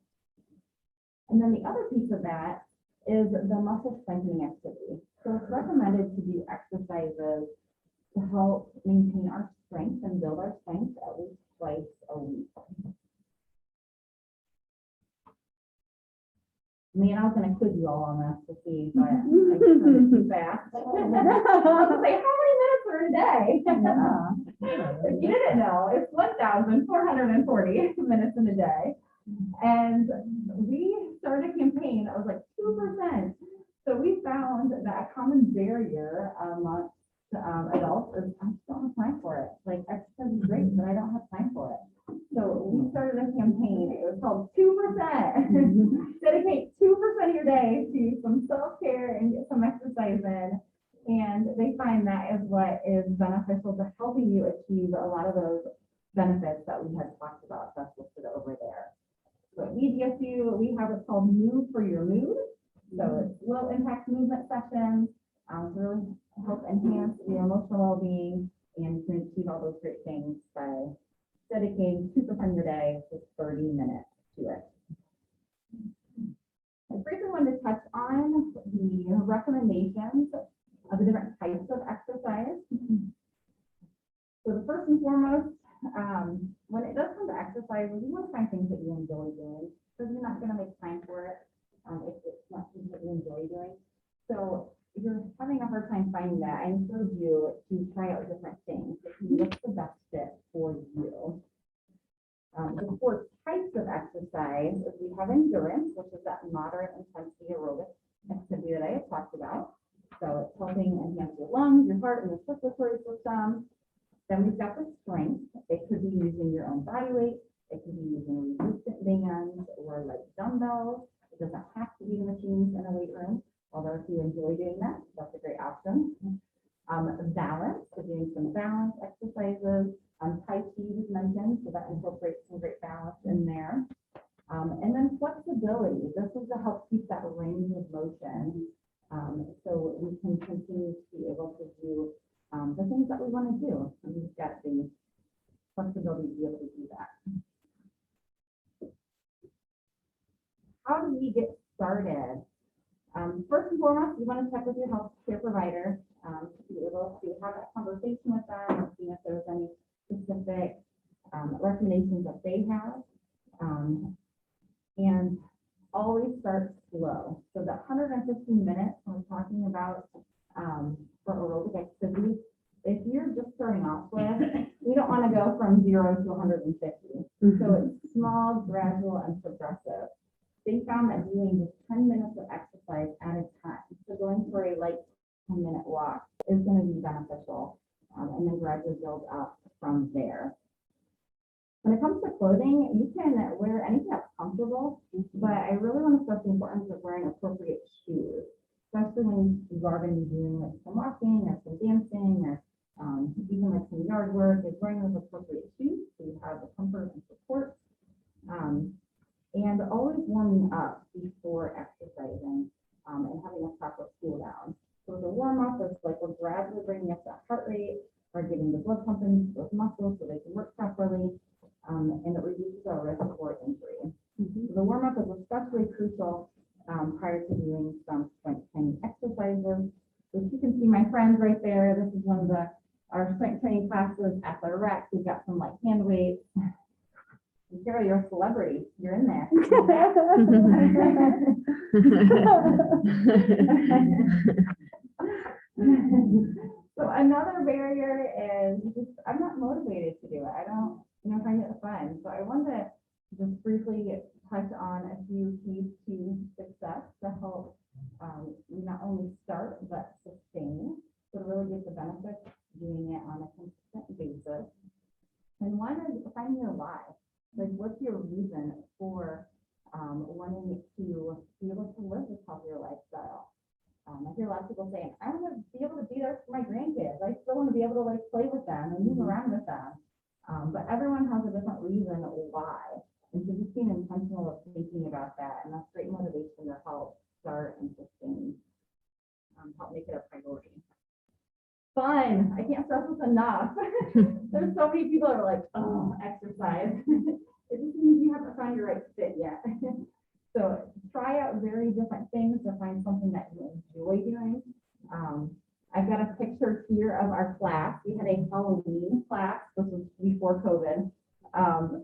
And then the other piece of that is the muscle strengthening activity. So it's recommended to do exercises to help maintain our strength and build our strength at least twice a week. Man, I was going to quiz you all on this to see, but I just turned it too fast. I was going to say, how many minutes are in a day? If you didn't know, it's 1,440 minutes in a day. And we started a campaign, I was like 2%. So we found that a common barrier amongst adults is I just don't have time for it. Like exercise is great, but I don't have time for it. So we started a campaign. It was called 2%. Dedicate 2% of your day to some self-care and get some exercise in. And they find that is what is beneficial to helping you achieve a lot of those benefits that we had talked about. That's listed over there. So at BGSU, we have what's called Move for Your Mood. So it's low impact movement sessions to really help enhance your emotional well-being, and you can achieve all those great things by dedicating 2% of your day to 30 minutes to it. I briefly wanted to touch on the recommendations of the different types of exercise. So the first and foremost, when it does come to exercise, you want to find things that you enjoy doing, because you're not going to make time for it if it's not something that you enjoy doing. So if you're having a hard time finding that, I encourage you to try out different things to see what's the best fit for you. The four types of exercise is we have endurance, which is that moderate intensity aerobic activity that I have talked about. So it's helping enhance your lungs, your heart, and your circulatory system. Then we've got the strength. It could be using your own body weight. It could be using resistant bands or like dumbbells. It doesn't have to be machines in a weight room, although if you enjoy doing that, that's a great option. Balance, so doing some balance exercises. Tai Chi was mentioned, so that incorporates some great balance in there. And then flexibility. This is to help keep that range of motion, so we can continue to be able to do the things that we want to do. And we've got the flexibility to be able to do that. How do we get started? First and foremost, you want to check with your healthcare provider to be able to have that conversation with them and see if there's any specific recommendations that they have. And always start slow. So that 115 minutes we're talking about for aerobic activity, if you're just starting off with, we don't want to go from 0 to 150. So it's small, gradual, and progressive. They found that doing just 10 minutes of exercise at a time, so going for a light 10-minute walk, is going to be beneficial, and then gradually build up from there. When it comes to clothing, you can wear anything that's comfortable, but I really want to stress the importance of wearing appropriate shoes, especially when you are going to be doing like some walking or some dancing or even like some yard work. Is wearing those appropriate shoes so you have the comfort and support. And always warming up before exercising and having a proper cool down. So the warm up is like we're gradually bringing up that heart rate, or getting the blood pumping to those muscles so they can work properly, and it reduces our risk for prior to doing some strength training exercises, which you can see my friends right there. This is one of our strength training classes at the rec. We've got some like hand weights. Carol, you're a celebrity. You're in there. So another barrier is just, I'm not motivated to do it. I don't, find it fun. So I wanted to just briefly touch on a few keys to success to help not only start but sustain. So to really get the benefits of doing it on a consistent basis. And one is finding your why. Like, what's your reason for wanting to be able to live this healthier lifestyle? I hear a lot of people saying, I want to be able to be there for my grandkids. I still want to be able to like play with them and move around with them. But everyone has a different reason why. And so just being intentional of thinking about that, and that's great motivation to help start and sustain, help make it a priority. Fun. I can't stress this enough. There's so many people that are like, oh, exercise. It just means you haven't found your right fit yet. So try out very different things to find something that you enjoy doing. I've got a picture here of our class. We had a Halloween class. This was before COVID.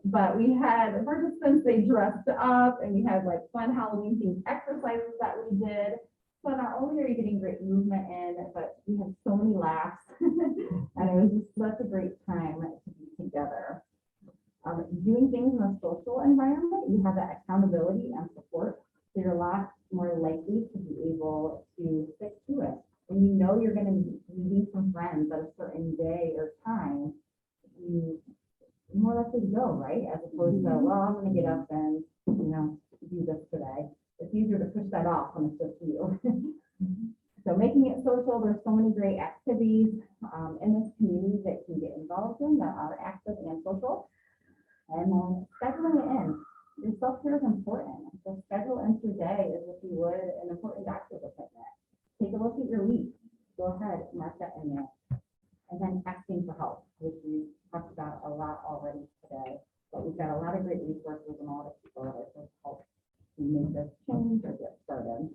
But we had participants, they dressed up, and we had like fun Halloween themed exercises that we did. So not only are you getting great movement in, but we had so many laughs. And it was just such a great time to be together. Doing things in a social environment, you have that accountability and support. So you're a lot more likely to be able to stick to it. When you know you're going to be meeting some friends at a certain day or time, you're more likely to go, right? As opposed to, well, I'm going to get up and, do this today. It's easier to push that off when it's just you. So making it social, there's so many great activities in this community that you can get involved in that are active and social. And then scheduling it in. Your self-care is important. So schedule into your day as if you would an important doctor's appointment. Take a look at your week. Go ahead, mark that in there. And then asking for help, which we talked about a lot already today. But we've got a lot of great resources and all the people that are help to make this change or get started.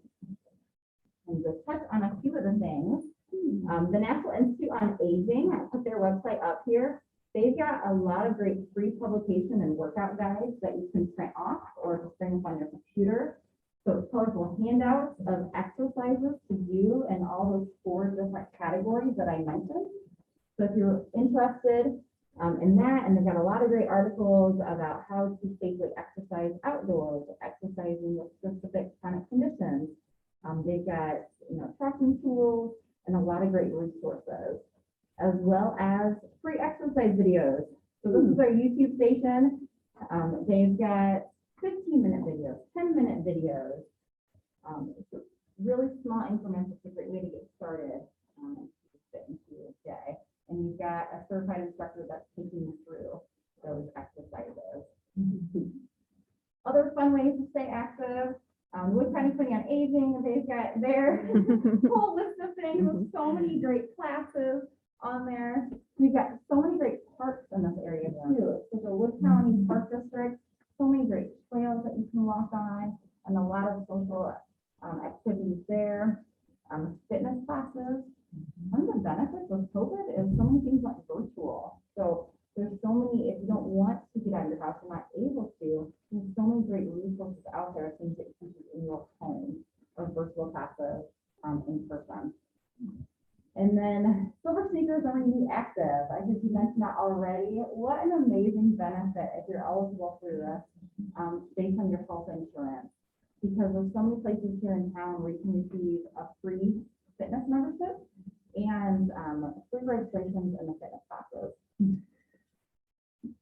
And just touch on a few of the things. The National Institute on Aging, I put their website up here. They've got a lot of great free publication and workout guides that you can print off or just bring up on your computer. So it's colorful handouts of exercises to do in all those 4 different categories that I mentioned. So if you're interested in that, and they've got a lot of great articles about how to safely exercise outdoors, exercising with specific chronic conditions. They've got tracking tools and a lot of great resources, as well as free exercise videos. So this is our YouTube station. They've got 15-minute videos, 10-minute videos. It's really small increments. It's a great way to get started and fit into your day. And you've got a certified instructor that's taking you through those exercises. Other fun ways to stay active. Wood County Clinic on Aging, they've got their whole list of things with so many great classes on there. We've got so many great parks in this area too. So the Wood County Park District, so many great trails that you can walk on, and a lot of social activities there. Fitness classes. One of the benefits of COVID is so many things went virtual. So there's so many, if you don't want to get out of your house, you're not able to, there's so many great resources out there, things that you can do in your home or virtual classes in person. And then Silver Sneakers are really active. I think you mentioned that already. What an amazing benefit if you're eligible for this based on your health insurance. Because there's so many places here in town where you can receive a free fitness membership and free registrations in the fitness classes.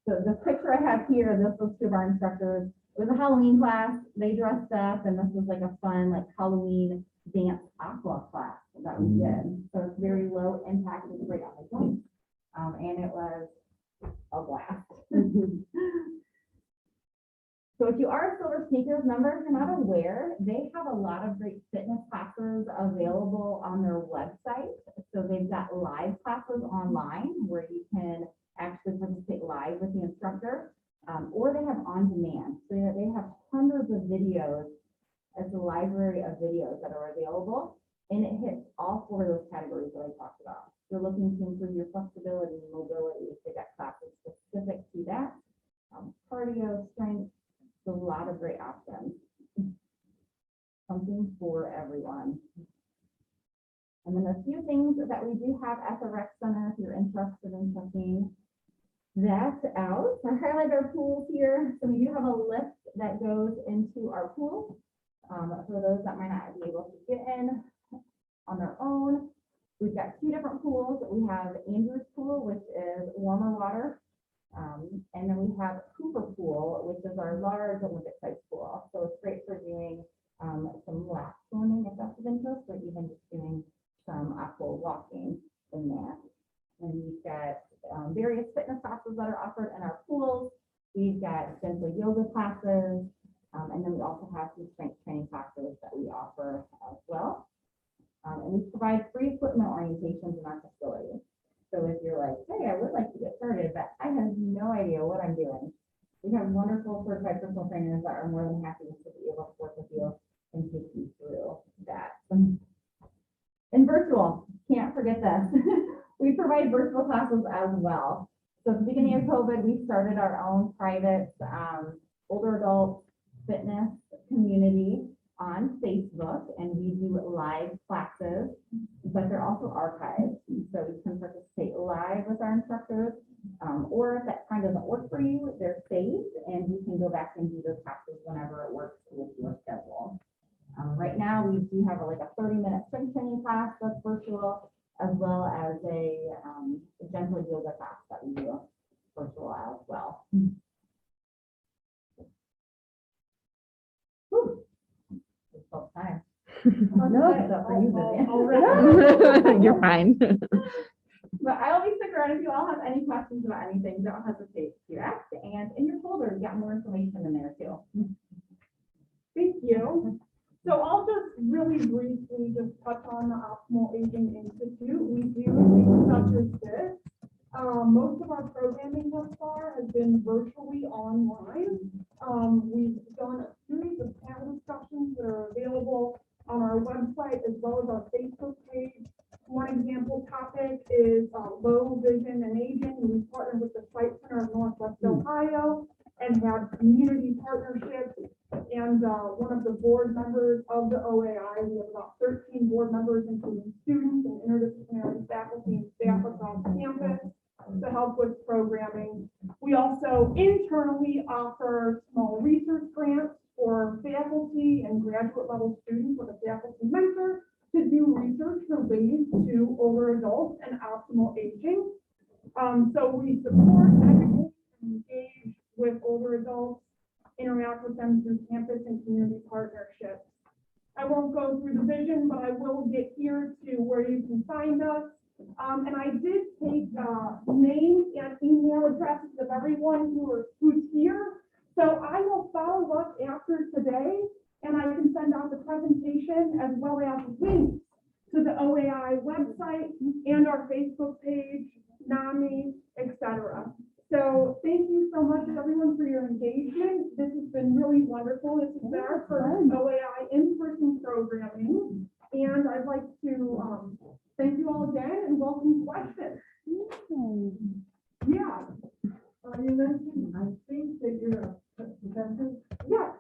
So the picture I have here, this was two of our instructors. It was a Halloween class. They dressed up, and this was like a fun Halloween dance aqua class that we did. So it's very low impact, it's great on the joints. And it was a blast. So if you are a Silver Sneakers member, if you're not aware, they have a lot of great fitness classes available on their website. So they've got live classes online where you can actually participate live with the instructor, or they have on demand. So they have hundreds of videos as the library of videos that are available. And it hits all 4 of those categories that I talked about. If you're looking to improve your flexibility and mobility, they got classes specific to that. Cardio, strength, a lot of great options. Something for everyone. And then a few things that we do have at the rec center, if you're interested in checking that out. I highlight our pools here. So we do have a lift that goes into our pool. For those that might not be able to get in on their own. We've got 2 different pools. We have Andrew's pool, which is warmer water. And then we have Cooper pool, which is our large Olympic size pool. So it's great for doing some lap swimming if that's of interest, or even just doing some actual walking in that. And we've got various fitness classes that are offered in our pools. We've got gentle yoga classes, and then we also have some strength training classes that we offer as well. And we provide free equipment orientations in our facility. So if you're like, hey, I would like to get started, but I have no idea what I'm doing, we have wonderful certified personal trainers that are more than happy to be able to work with you and take you through that. And virtual, can't forget this. We provide virtual classes as well. So at the beginning of COVID, we started our own private older adult fitness community on Facebook, and we do live classes, but they're also archived. So you can participate live with our instructors, or if that time doesn't work for you, they're saved, and you can go back and do those classes whenever it works with your schedule. Right now, we do have like a 30-minute strength training class that's virtual, as well as a gentle yoga class that we do virtual as well. Whew. It's all time. No, it's up for you, Vivian. You're fine. But I'll be stick around if you all have any questions about anything. Don't hesitate to ask. And in your folder, you got more information in there too. Thank you. So I'll just really briefly just touch on the Optimal Aging Institute. We do things such as this. Most of our programming thus far has been virtually online. We've done a series of panel discussions that are available on our website as well as our Facebook page. One example topic is low vision and aging. We partnered with the Sight Center of Northwest Ohio and had community partnerships. And one of the board members of the OAI, we have about 13 board members, including students and interdisciplinary faculty and staff across campus to help with programming. We also internally offer small research grants for faculty and graduate level students with a faculty mentor to do research related to older adults and optimal aging. So we support, educate, and engage with older adults, interact with them through campus and community partnerships. I won't go through the vision, but I will get here to where you can find us. And I did take names and email addresses of everyone who's here. So I will follow up after today, and I can send out the presentation as well as links to the OAI website and our Facebook page, NAMI, etc. So thank you so much, everyone, for your engagement. This has been really wonderful. This is our first OAI in-person programming, and I'd like to thank you all again and welcome questions. Yeah. You mentioned, I think that you're a professor. Yes,